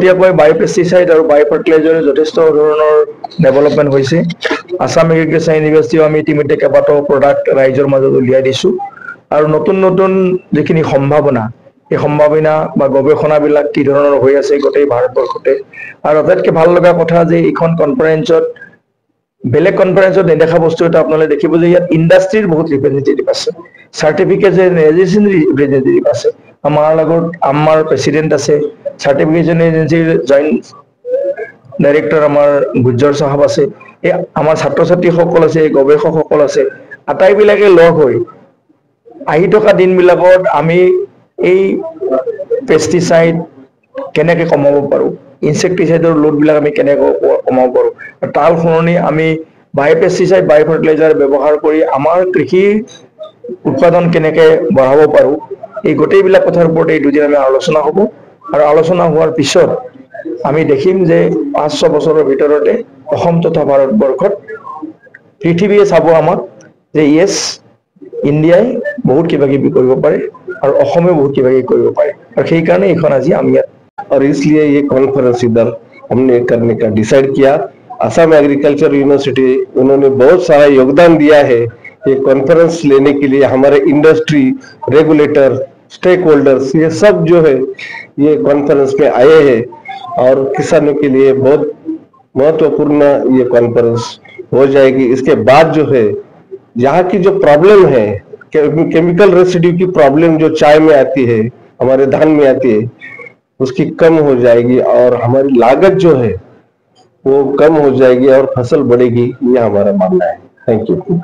শেহতীয়াকৈ বায়'পেষ্টিচাইড আৰু বায়'ফাৰ্টিলাইজাৰৰ যথেষ্ট ধৰণৰ ডেভেলপমেণ্ট হৈছে। আছাম এগ্ৰিকালচাৰ ইউনিভাৰ্চিটিও আমি ইতিমধ্যে কেইবাটাও প্ৰডাক্ট ৰাইজৰ মাজত উলিয়াই দিছোঁ আৰু নতুন নতুন যিখিনি সম্ভাৱনা, এই সম্ভাৱনা বা গৱেষণাবিলাক কি ধৰণৰ হৈ আছে গোটেই ভাৰতবৰ্ষতে। আৰু আটাইতকৈ ভাল লগা কথা যে এইখন কনফাৰেন্সত বেলেগ কনফাৰেন্সত নেদেখা বস্তু এটা আপোনালোকে দেখিব যে ইয়াত ইণ্ডাষ্ট্ৰীৰ বহুত ৰিপ্ৰেজেণ্টেটিভ আছে, চাৰ্টিফিকেট ৰেজিষ্ট্ৰেশ্যন ৰিপ্ৰেজেণ্টেটিভ আছে, আমাৰ লগত আমাৰ প্ৰেচিডেণ্ট আছে, চাৰ্টিফিকেশ্যন এজেঞ্চিৰ জইণ্ট ডাইৰেক্টৰ আমাৰ গুজ্জৰ চাহাব আছে, এই আমাৰ ছাত্ৰ ছাত্ৰীসকল আছে, গৱেষকসকল আছে, আটাইবিলাকে লগ হৈ আহি থকা দিনবিলাকত আমি এই পেষ্টিচাইড কেনেকৈ কমাব পাৰোঁ, ইনচেক্টিচাইডৰ লোডবিলাক আমি কেনেকৈ কমাব পাৰোঁ, তাৰ সলনি আমি বায়'পেষ্টিচাইড বায়'ফাৰ্টিলাইজাৰ ব্যৱহাৰ কৰি আমাৰ কৃষি উৎপাদন কেনেকৈ বঢ়াব পাৰোঁ, এই গোটেইবিলাক কথাৰ ওপৰত এই দুদিন আমি আলোচনা হ'ব। আৰু আলোচনা হোৱাৰ পিছত আমি দেখিম যে 5-6 বছৰৰ ভিতৰতে অসম তথা ভাৰতবৰ্ষত পৃথিৱীয়ে চাব আমাক যে য়েছ, ইণ্ডিয়াই বহুত কিবা কিবি কৰিব পাৰে আৰু অসমেও বহুত কিবা কিবি কৰিব পাৰে, আৰু সেইকাৰণে এইখন আজি আমি ইয়াত। और इसलिए ये कॉन्फ्रेंस इधर हमने करने का डिसाइड किया। असम एग्रीकल्चर यूनिवर्सिटी उन्होंने बहुत सारा योगदान दिया है ये कॉन्फ्रेंस लेने के लिए। हमारे इंडस्ट्री, रेगुलेटर, स्टेक होल्डर्स, ये सब जो है ये कॉन्फ्रेंस में आए हैं और किसानों के लिए बहुत महत्वपूर्ण ये कॉन्फ्रेंस हो जाएगी। इसके बाद जो है यहाँ की जो प्रॉब्लम है, केमिकल रेसिड्यू की प्रॉब्लम जो चाय में आती है, हमारे धान में आती है, उसकी कम हो जाएगी और हमारी लागत जो है वो कम हो जाएगी और फसल बढ़ेगी, ये हमारा मानना है। Thank you.